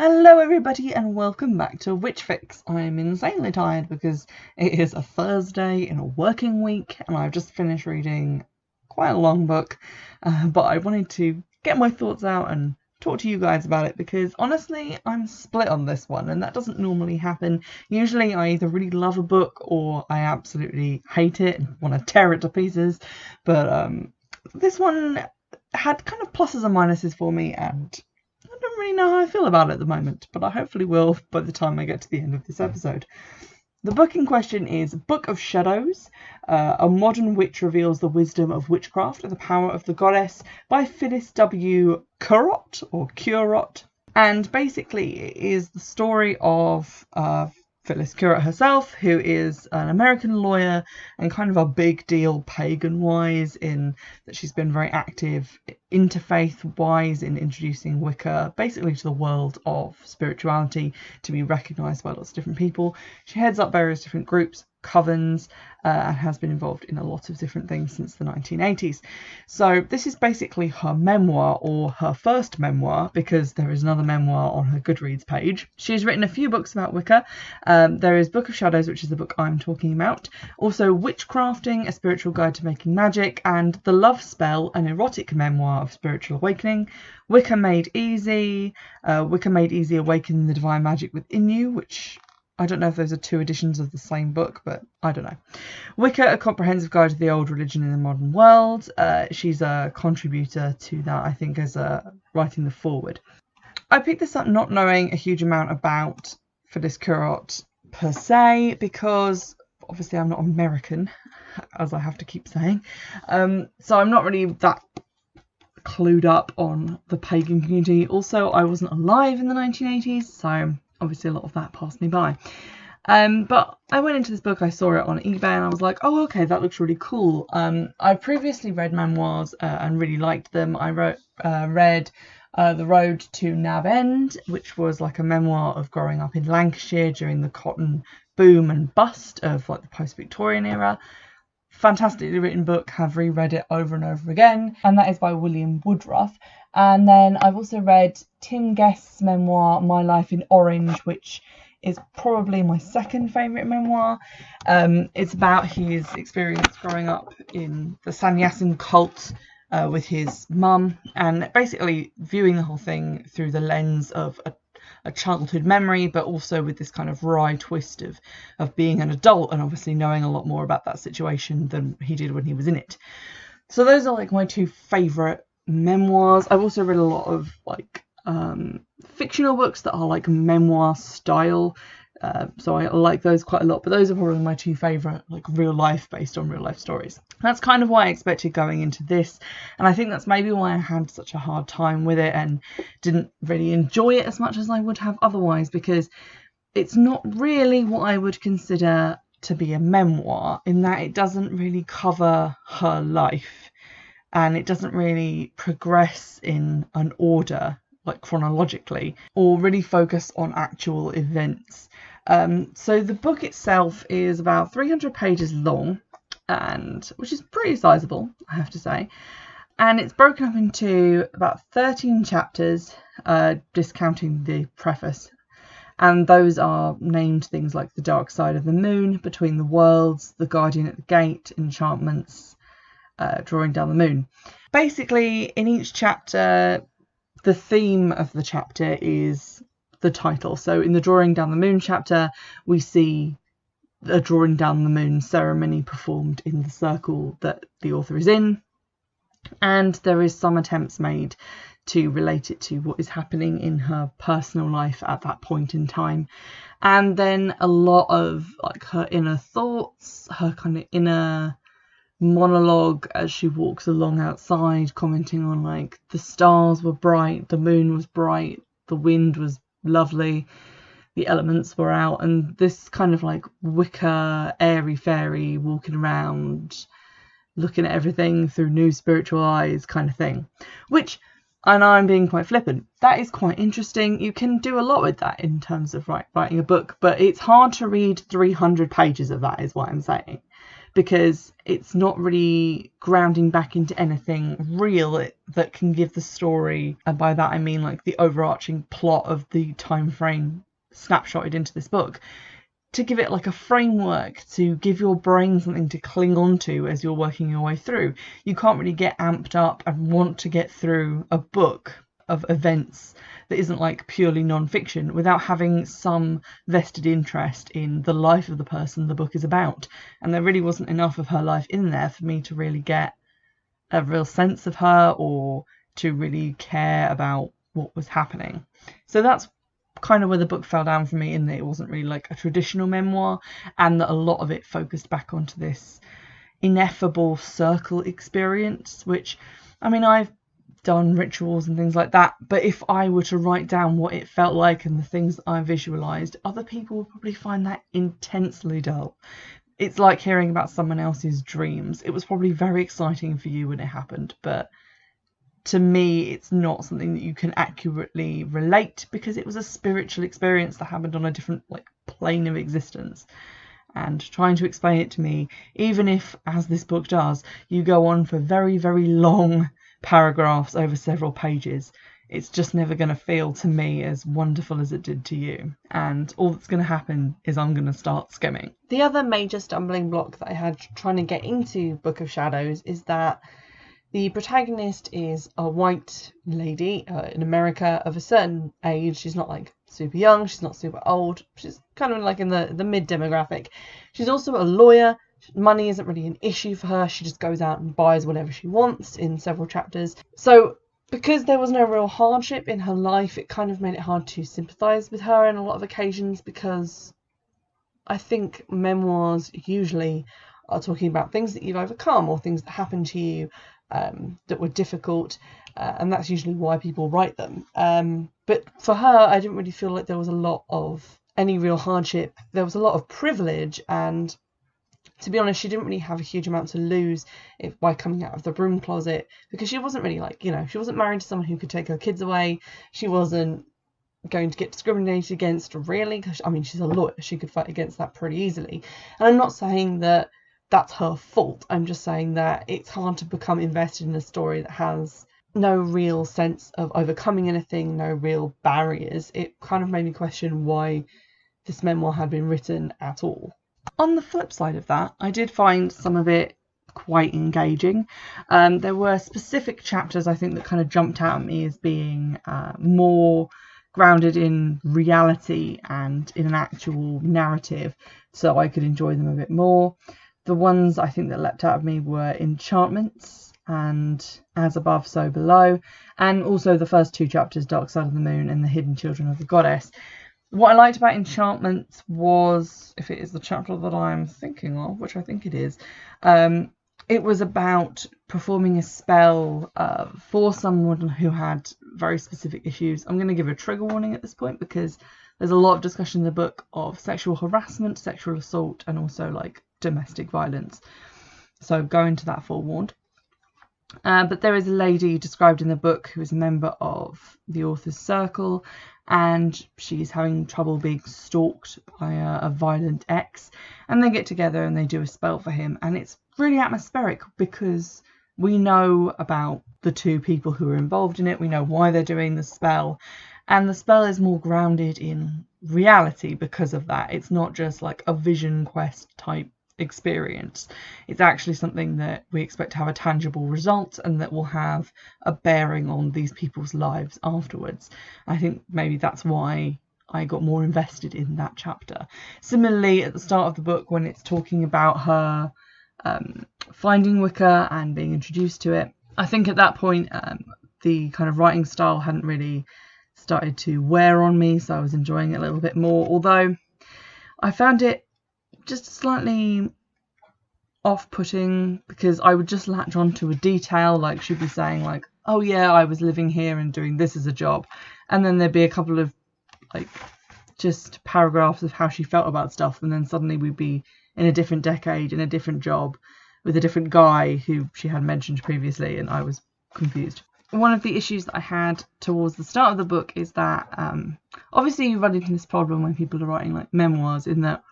Hello everybody and welcome back to Witchfix. I'm insanely tired because it is a Thursday in a working week and I've just finished reading quite a long book, but I wanted to get my thoughts out and talk to you guys about it because honestly I'm split on this one and that doesn't normally happen. Usually I either really love a book or I absolutely hate it and want to tear it to pieces, but this one had kind of pluses and minuses for me and I don't really know how I feel about it at the moment, but I hopefully will by the time I get to the end of this episode. The book in question is Book of Shadows. A modern witch reveals the wisdom of witchcraft and the power of the goddess by Phyllis Curott or Curott. And basically it is the story of Phyllis Curott herself, who is an American lawyer and kind of a big deal pagan-wise in that she's been very active interfaith-wise in introducing Wicca basically to the world of spirituality to be recognised by lots of different people. She heads up various different groups, covens, and has been involved in a lot of different things since the 1980s. So this is basically her memoir, or her first memoir, because there is another memoir on her Goodreads page. She's written a few books about Wicca. There is Book of Shadows, which is the book I'm talking about. Also Witchcrafting, A Spiritual Guide to Making Magic, and The Love Spell, an erotic memoir of spiritual awakening. Wicca Made Easy, Awakening the Divine Magic Within You, which I don't know if those are two editions of the same book, but I don't know. Wicca, A Comprehensive Guide to the Old Religion in the Modern World. She's a contributor to that, I think, as writing the foreword. I picked this up not knowing a huge amount about Phyllis Curott per se, because obviously I'm not American, as I have to keep saying. So I'm not really that clued up on the pagan community. Also, I wasn't alive in the 1980s, so obviously a lot of that passed me by. But I went into this book, I saw it on eBay and I was like, oh okay, that looks really cool. I previously read memoirs and really liked them. I read The Road to Nab End, which was like a memoir of growing up in Lancashire during the cotton boom and bust of like the post-Victorian era. Fantastically written book, have reread it over and over again, and that is by William Woodruff. And then I've also read Tim Guest's memoir My Life in Orange, which is probably my second favourite memoir. It's about his experience growing up in the Sannyasin cult with his mum, and basically viewing the whole thing through the lens of a childhood memory, but also with this kind of wry twist of being an adult and obviously knowing a lot more about that situation than he did when he was in it. So those are like my two favourite memoirs. I've also read a lot of like fictional books that are like memoir style, so I like those quite a lot, but those are probably my two favourite, like real life, based on real life stories. That's kind of what I expected going into this, and I think that's maybe why I had such a hard time with it and didn't really enjoy it as much as I would have otherwise, because it's not really what I would consider to be a memoir, in that it doesn't really cover her life and it doesn't really progress in an order, like chronologically, or really focus on actual events. So the book itself is about 300 pages long, and which is pretty sizable, I have to say. And it's broken up into about 13 chapters, discounting the preface. And those are named things like The Dark Side of the Moon, Between the Worlds, The Guardian at the Gate, Enchantments, Drawing Down the Moon. Basically, in each chapter, the theme of the chapter is the title. So in the Drawing Down the Moon chapter, we see a drawing down the moon ceremony performed in the circle that the author is in, and there is some attempts made to relate it to what is happening in her personal life at that point in time, and then a lot of like her inner thoughts, her kind of inner monologue as she walks along outside, commenting on like the stars were bright, the moon was bright, the wind was lovely, the elements were out, and this kind of like Wicca, airy fairy, walking around, looking at everything through new spiritual eyes kind of thing. Which, I know I'm being quite flippant, that is quite interesting. You can do a lot with that in terms of writing a book, but it's hard to read 300 pages of that, is what I'm saying. because it's not really grounding back into anything real that can give the story, and by that I mean like the overarching plot of the time frame snapshotted into this book, to give it like a framework, to give your brain something to cling on to as you're working your way through. You can't really get amped up and want to get through a book of events that isn't like purely non-fiction without having some vested interest in the life of the person the book is about. And there really wasn't enough of her life in there for me to really get a real sense of her or to really care about what was happening. So that's kind of where the book fell down for me, in that it wasn't really like a traditional memoir, and that a lot of it focused back onto this ineffable circle experience, which, I mean, I've done rituals and things like that, but if I were to write down what it felt like and the things that I visualized, other people would probably find that intensely dull. It's like hearing about someone else's dreams. It was probably very exciting for you when it happened, but to me it's not something that you can accurately relate, because it was a spiritual experience that happened on a different like plane of existence. And trying to explain it to me, even if, as this book does, you go on for very, very long paragraphs over several pages, it's just never going to feel to me as wonderful as it did to you. And all that's going to happen is I'm going to start skimming. The other major stumbling block that I had trying to get into Book of Shadows is that the protagonist is a white lady in America of a certain age. She's not like super young, she's not super old, she's kind of like in the mid demographic. She's also a lawyer. Money isn't really an issue for her. She just goes out and buys whatever she wants in several chapters. So because there was no real hardship in her life, it kind of made it hard to sympathise with her on a lot of occasions, because I think memoirs usually are talking about things that you've overcome or things that happened to you that were difficult, and that's usually why people write them. But for her, I didn't really feel like there was a lot of any real hardship. There was a lot of privilege, and to be honest, she didn't really have a huge amount to lose by coming out of the broom closet, because she wasn't really like, she wasn't married to someone who could take her kids away. She wasn't going to get discriminated against, really, because I mean, she's a lawyer, she could fight against that pretty easily. And I'm not saying that that's her fault. I'm just saying that it's hard to become invested in a story that has no real sense of overcoming anything, no real barriers. It kind of made me question why this memoir had been written at all. On the flip side of that, I did find some of it quite engaging. There were specific chapters, I think, that kind of jumped out at me as being more grounded in reality and in an actual narrative, so I could enjoy them a bit more. The ones I think that leapt out of me were Enchantments and As Above, So Below, and also the first two chapters, Dark Side of the Moon and The Hidden Children of the Goddess. What I liked about Enchantments was, if it is the chapter that I'm thinking of, which I think it is, it was about performing a spell for someone who had very specific issues. I'm going to give a trigger warning at this point, because there's a lot of discussion in the book of sexual harassment, sexual assault, and also like domestic violence. So go into that forewarned. But there is a lady described in the book who is a member of the author's circle, and she's having trouble being stalked by a violent ex, and they get together and they do a spell for him, and it's really atmospheric because we know about the two people who are involved in it, we know why they're doing the spell, and the spell is more grounded in reality because of that. It's not just like a vision quest type experience. It's actually something that we expect to have a tangible result and that will have a bearing on these people's lives afterwards. I think maybe that's why I got more invested in that chapter. Similarly, at the start of the book, when it's talking about her finding Wicca and being introduced to it, I think at that point the kind of writing style hadn't really started to wear on me, so I was enjoying it a little bit more, although I found it just slightly off-putting, because I would just latch on to a detail, like she'd be saying like, oh yeah, I was living here and doing this as a job, and then there'd be a couple of like just paragraphs of how she felt about stuff, and then suddenly we'd be in a different decade, in a different job, with a different guy who she had mentioned previously, and I was confused. One of the issues that I had towards the start of the book is that obviously you run into this problem when people are writing like memoirs, in that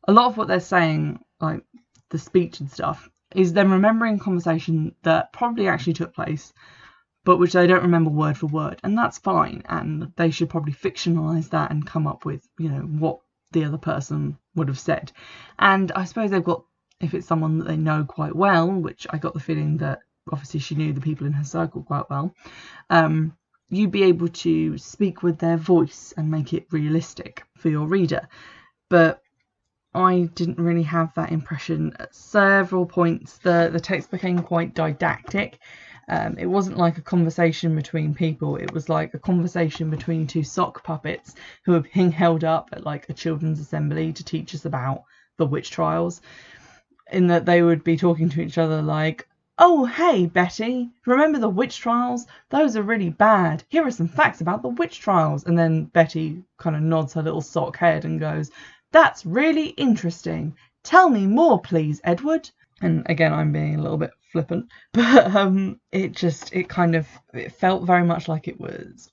a lot of what they're saying, like the speech and stuff, is them remembering a conversation that probably actually took place, but which they don't remember word for word, and that's fine, and they should probably fictionalise that and come up with, what the other person would have said. And I suppose they've got, if it's someone that they know quite well, which I got the feeling that obviously she knew the people in her circle quite well, you'd be able to speak with their voice and make it realistic for your reader. But I didn't really have that impression. At several points the text became quite didactic. It wasn't like a conversation between people, it was like a conversation between two sock puppets who were being held up at like a children's assembly to teach us about the witch trials, in that they would be talking to each other like, "Oh, hey, Betty, remember the witch trials? Those are really bad. Here are some facts about the witch trials." And then Betty kind of nods her little sock head and goes, "That's really interesting. Tell me more, please, Edward." And again, I'm being a little bit flippant, but it felt very much like it was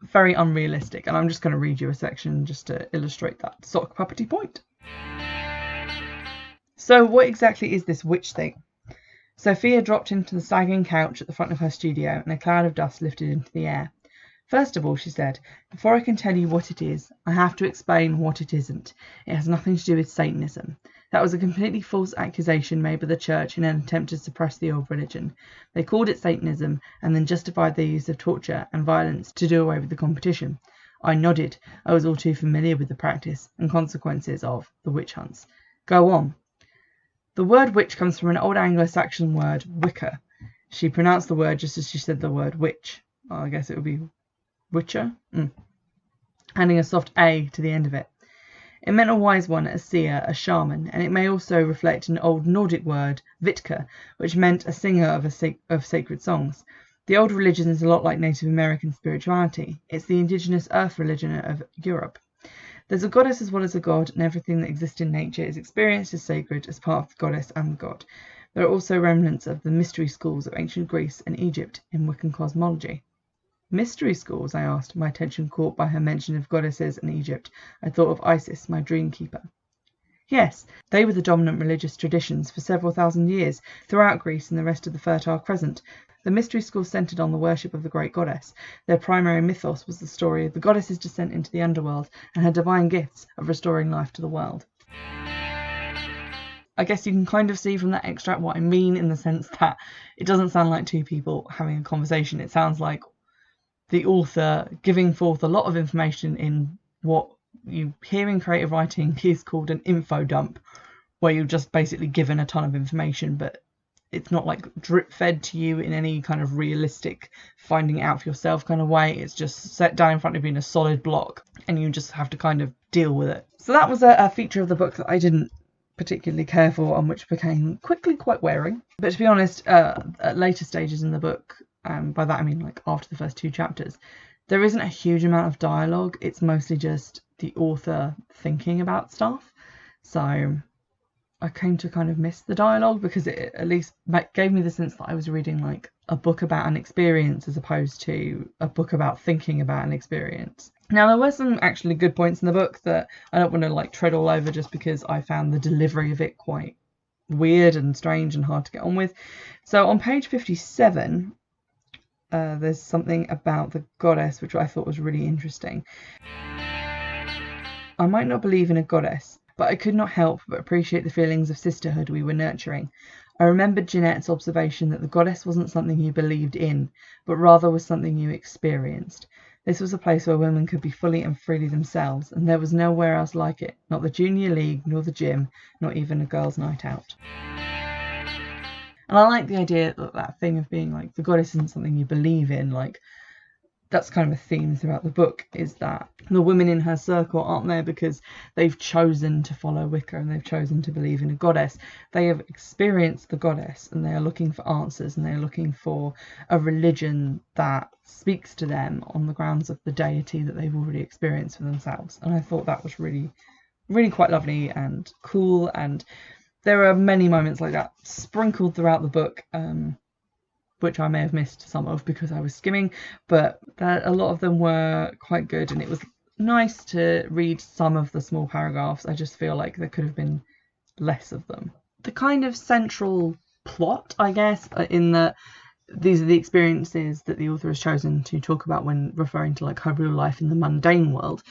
very unrealistic. And I'm just going to read you a section just to illustrate that sock puppety point. So what exactly is this witch thing? Sophia dropped into the sagging couch at the front of her studio, and a cloud of dust lifted into the air. "First of all," she said, "before I can tell you what it is, I have to explain what it isn't. It has nothing to do with Satanism. That was a completely false accusation made by the church in an attempt to suppress the old religion. They called it Satanism and then justified their use of torture and violence to do away with the competition." I nodded. I was all too familiar with the practice and consequences of the witch hunts. "Go on." "The word witch comes from an old Anglo-Saxon word, Wicca." She pronounced the word just as she said the word witch. Well, I guess it would be Witcher? Adding a soft A to the end of it. It meant a wise one, a seer, a shaman, and it may also reflect an old Nordic word, Vitka, which meant a singer of sacred songs. The old religion is a lot like Native American spirituality. It's the indigenous earth religion of Europe. There's a goddess as well as a god, and everything that exists in nature is experienced as sacred as part of the goddess and the god. There are also remnants of the mystery schools of ancient Greece and Egypt in Wiccan cosmology. "Mystery schools?" I asked, my attention caught by her mention of goddesses and Egypt. I thought of Isis, my dream keeper. "Yes, they were the dominant religious traditions for several thousand years throughout Greece and the rest of the Fertile Crescent. The mystery schools centered on the worship of the great goddess. Their primary mythos was the story of the goddess's descent into the underworld and her divine gifts of restoring life to the world." I guess you can kind of see from that extract what I mean, in the sense that it doesn't sound like two people having a conversation. It sounds like the author giving forth a lot of information in what you hear in creative writing is called an info dump, where you're just basically given a ton of information, but it's not like drip fed to you in any kind of realistic finding it out for yourself kind of way. It's just set down in front of you in a solid block and you just have to kind of deal with it. So that was a feature of the book that I didn't particularly care for, and which became quickly quite wearing. But to be honest, at later stages in the book, by that I mean like after the first 2 chapters, there isn't a huge amount of dialogue. It's mostly just the author thinking about stuff. So I came to kind of miss the dialogue, because it at least gave me the sense that I was reading like a book about an experience as opposed to a book about thinking about an experience. Now, there were some actually good points in the book that I don't want to like tread all over just because I found the delivery of it quite weird and strange and hard to get on with. So on page 57, there's something about the goddess which I thought was really interesting. "I might not believe in a goddess, but I could not help but appreciate the feelings of sisterhood we were nurturing. I remembered Jeanette's observation that the goddess wasn't something you believed in, but rather was something you experienced. This was a place where women could be fully and freely themselves, and there was nowhere else like it, not the junior league, nor the gym, not even a girls' night out." And I like the idea that thing of being like the goddess isn't something you believe in. Like, that's kind of a theme throughout the book, is that the women in her circle aren't there because they've chosen to follow Wicca and they've chosen to believe in a goddess. They have experienced the goddess and they are looking for answers, and they're looking for a religion that speaks to them on the grounds of the deity that they've already experienced for themselves. And I thought that was really, really quite lovely and cool, and there are many moments like that sprinkled throughout the book, which I may have missed some of because I was skimming, but a lot of them were quite good, and it was nice to read some of the small paragraphs. I just feel like there could have been less of them. the kind of central plot, I guess, in that these are the experiences that the author has chosen to talk about when referring to like her real life in the mundane world,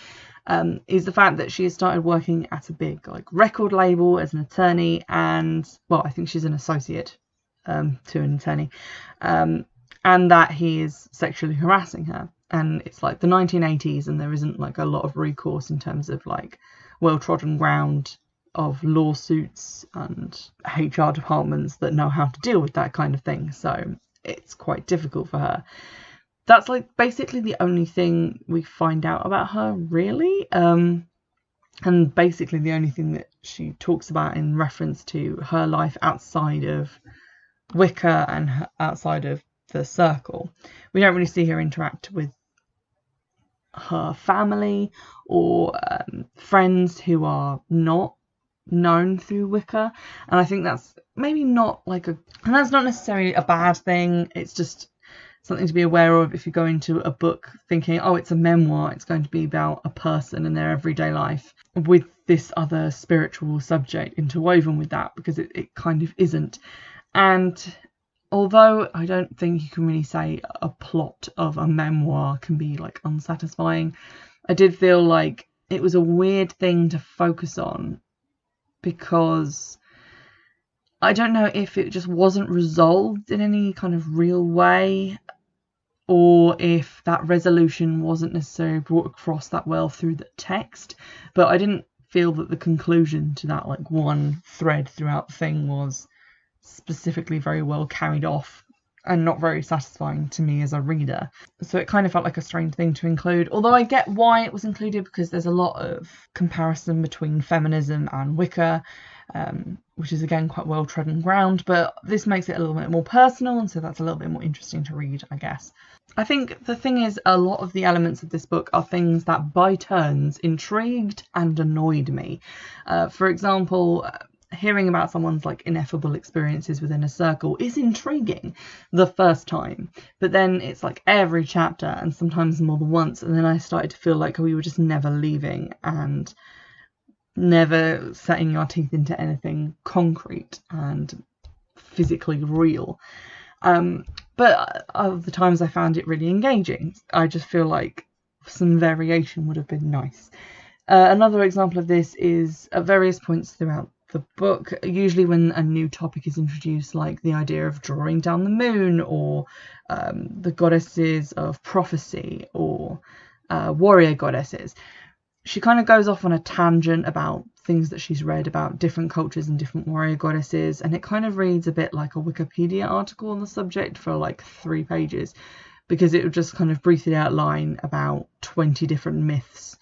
is the fact that she has started working at a big like record label as an attorney, and well, I think she's an associate to an attorney, and that he is sexually harassing her. And it's like the 1980s, and there isn't like a lot of recourse in terms of like well-trodden ground of lawsuits and HR departments that know how to deal with that kind of thing. So it's quite difficult for her. That's like basically the only thing we find out about her, really. And basically the only thing that she talks about in reference to her life outside of Wicca and outside of the circle. We don't really see her interact with her family or friends who are not known through Wicca, and I think that's maybe not like and that's not necessarily a bad thing. It's just something to be aware of if you go into a book thinking, oh, it's a memoir, it's going to be about a person and their everyday life with this other spiritual subject interwoven with that, because it kind of isn't. And although I don't think you can really say a plot of a memoir can be like unsatisfying, I did feel like it was a weird thing to focus on, because I don't know if it just wasn't resolved in any kind of real way, or if that resolution wasn't necessarily brought across that well through the text. But I didn't feel that the conclusion to that like one thread throughout the thing was specifically very well carried off, and not very satisfying to me as a reader. So it kind of felt like a strange thing to include, although I get why it was included, because there's a lot of comparison between feminism and Wicca, which is again quite well trodden ground, but this makes it a little bit more personal, and so that's a little bit more interesting to read, I guess. I think the thing is, a lot of the elements of this book are things that by turns intrigued and annoyed me. For example, hearing about someone's like ineffable experiences within a circle is intriguing the first time, but then it's like every chapter, and sometimes more than once, and then I started to feel like we were just never leaving and never setting your teeth into anything concrete and physically real. But other times I found it really engaging. I just feel like some variation would have been nice. Another example of this is at various points throughout the book, usually when a new topic is introduced, like the idea of drawing down the moon, or the goddesses of prophecy, or warrior goddesses, she kind of goes off on a tangent about things that she's read about different cultures and different warrior goddesses, and it kind of reads a bit like a Wikipedia article on the subject for like 3 pages, because it would just kind of briefly outline about 20 different myths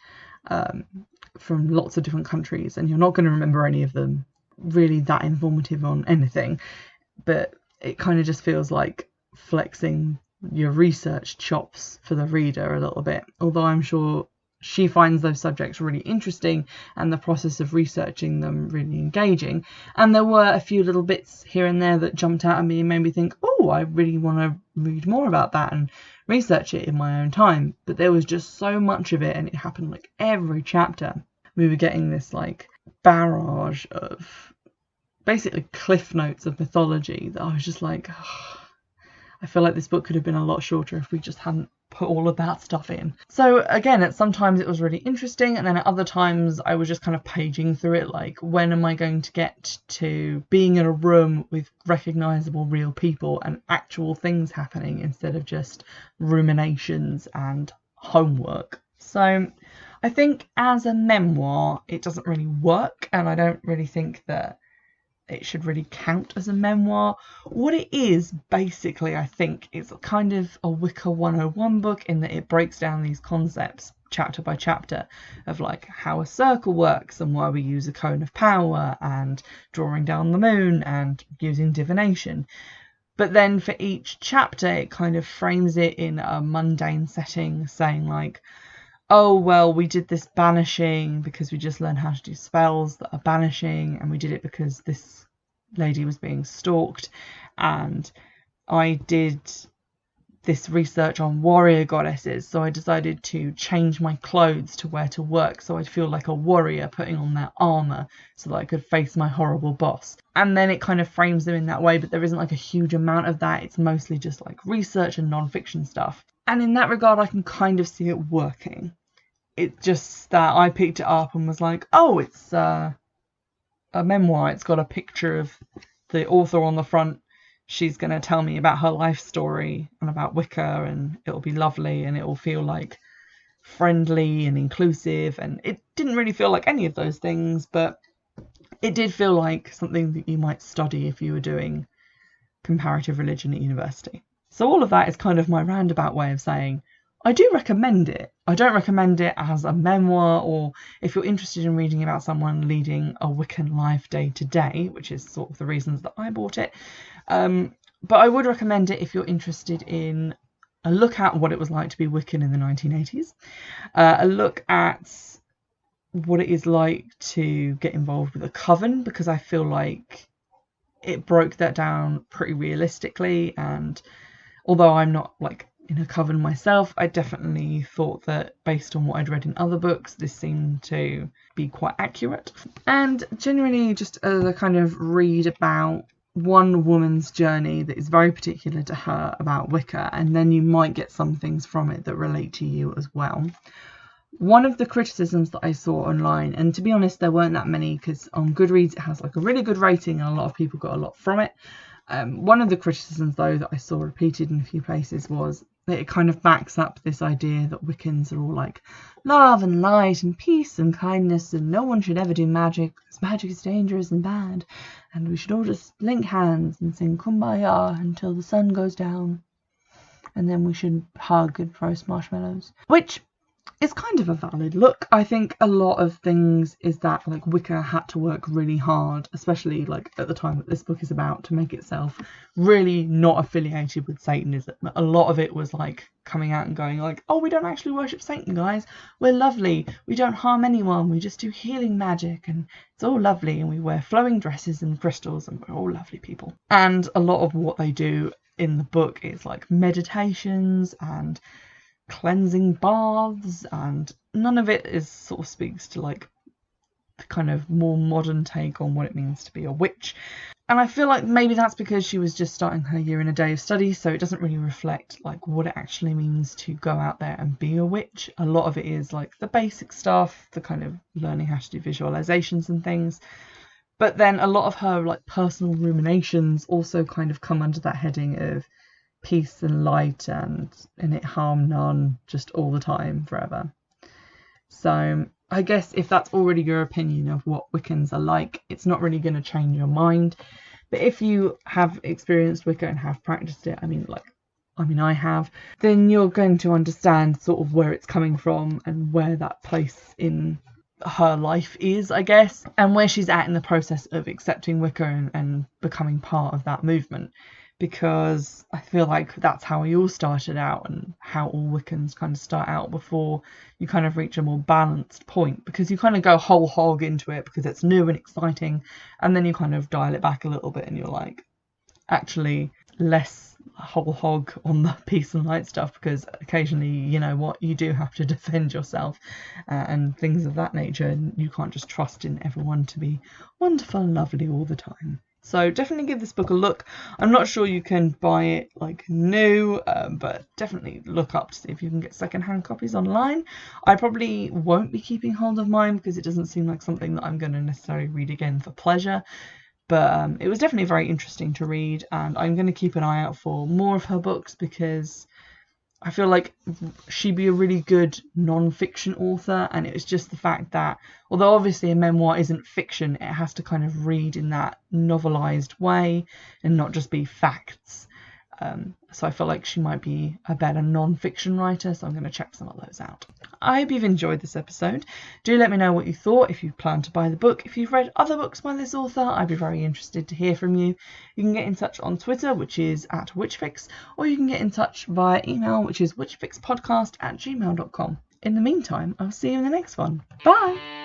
from lots of different countries, and you're not going to remember any of them really that informative on anything, but it kind of just feels like flexing your research chops for the reader a little bit, although I'm sure she finds those subjects really interesting and the process of researching them really engaging. And there were a few little bits here and there that jumped out at me and made me think, oh, I really want to read more about that and research it in my own time. But there was just so much of it, and it happened like every chapter. We were getting this like barrage of basically cliff notes of mythology that I was just like, oh, I feel like this book could have been a lot shorter if we just hadn't put all of that stuff in. So again, at sometimes it was really interesting, and then at other times I was just kind of paging through it like, when am I going to get to being in a room with recognisable real people and actual things happening, instead of just ruminations and homework. So I think as a memoir it doesn't really work, and I don't really think that it should really count as a memoir. What it is, basically, I think, is kind of a Wicca 101 book, in that it breaks down these concepts chapter by chapter of like how a circle works and why we use a cone of power and drawing down the moon and using divination. But then for each chapter it kind of frames it in a mundane setting, saying like, oh, well, we did this banishing because we just learned how to do spells that are banishing, and we did it because this lady was being stalked, and I did this research on warrior goddesses, so I decided to change my clothes to wear to work so I'd feel like a warrior putting on their armour so that I could face my horrible boss. And then it kind of frames them in that way, but there isn't like a huge amount of that. It's mostly just like research and non-fiction stuff. And in that regard, I can kind of see it working. It's just that I picked it up and was like, oh, it's a memoir. It's got a picture of the author on the front. She's going to tell me about her life story and about Wicca, and it'll be lovely and it will feel like friendly and inclusive. And it didn't really feel like any of those things, but it did feel like something that you might study if you were doing comparative religion at university. So all of that is kind of my roundabout way of saying I do recommend it. I don't recommend it as a memoir, or if you're interested in reading about someone leading a Wiccan life day to day, which is sort of the reasons that I bought it. But I would recommend it if you're interested in a look at what it was like to be Wiccan in the 1980s, a look at what it is like to get involved with a coven, because I feel like it broke that down pretty realistically. And although I'm not like in a coven myself, I definitely thought that based on what I'd read in other books, this seemed to be quite accurate. And generally just a kind of read about one woman's journey that is very particular to her about Wicca, and then you might get some things from it that relate to you as well. One of the criticisms that I saw online, and to be honest there weren't that many because on Goodreads it has like a really good rating and a lot of people got a lot from it. One of the criticisms though that I saw repeated in a few places was that it kind of backs up this idea that Wiccans are all like love and light and peace and kindness, and no one should ever do magic because magic is dangerous and bad, and we should all just link hands and sing Kumbaya until the sun goes down, and then we should hug and roast marshmallows, which is kind of a valid look. I think a lot of things is that like Wicca had to work really hard, especially like at the time that this book is about, to make itself really not affiliated with Satanism. A lot of it was like coming out and going like, oh, we don't actually worship Satan, guys, we're lovely, we don't harm anyone, we just do healing magic and it's all lovely, and we wear flowing dresses and crystals and we're all lovely people. And a lot of what they do in the book is like meditations and cleansing baths, and none of it is sort of speaks to like the kind of more modern take on what it means to be a witch. And I feel like maybe that's because she was just starting her year in a day of study, so it doesn't really reflect like what it actually means to go out there and be a witch. A lot of it is like the basic stuff, the kind of learning how to do visualizations and things. But then a lot of her like personal ruminations also kind of come under that heading of peace and light and it harm none, just all the time, forever. So I guess if that's already your opinion of what Wiccans are like, it's not really going to change your mind. But if you have experienced Wicca and have practiced it, I mean I have, then you're going to understand sort of where it's coming from and where that place in her life is, I guess, and where she's at in the process of accepting Wicca and becoming part of that movement. Because I feel like that's how we all started out, and how all Wiccans kind of start out before you kind of reach a more balanced point, because you kind of go whole hog into it because it's new and exciting, and then you kind of dial it back a little bit and you're like actually less whole hog on the peace and light stuff, because occasionally, you know what, you do have to defend yourself and things of that nature, and you can't just trust in everyone to be wonderful and lovely all the time. So definitely give this book a look. I'm not sure you can buy it like new, but definitely look up to see if you can get secondhand copies online. I probably won't be keeping hold of mine because it doesn't seem like something that I'm going to necessarily read again for pleasure. But it was definitely very interesting to read, and I'm going to keep an eye out for more of her books because I feel like she'd be a really good non-fiction author, and it was just the fact that although obviously a memoir isn't fiction, it has to kind of read in that novelized way and not just be facts. So I feel like she might be a better non-fiction writer, so I'm going to check some of those out. I hope you've enjoyed this episode. Do let me know what you thought, if you plan to buy the book. If you've read other books by this author, I'd be very interested to hear from you. You can get in touch on Twitter, which is @Witchfix, or you can get in touch via email, which is witchfixpodcast@gmail.com. In the meantime, I'll see you in the next one. Bye!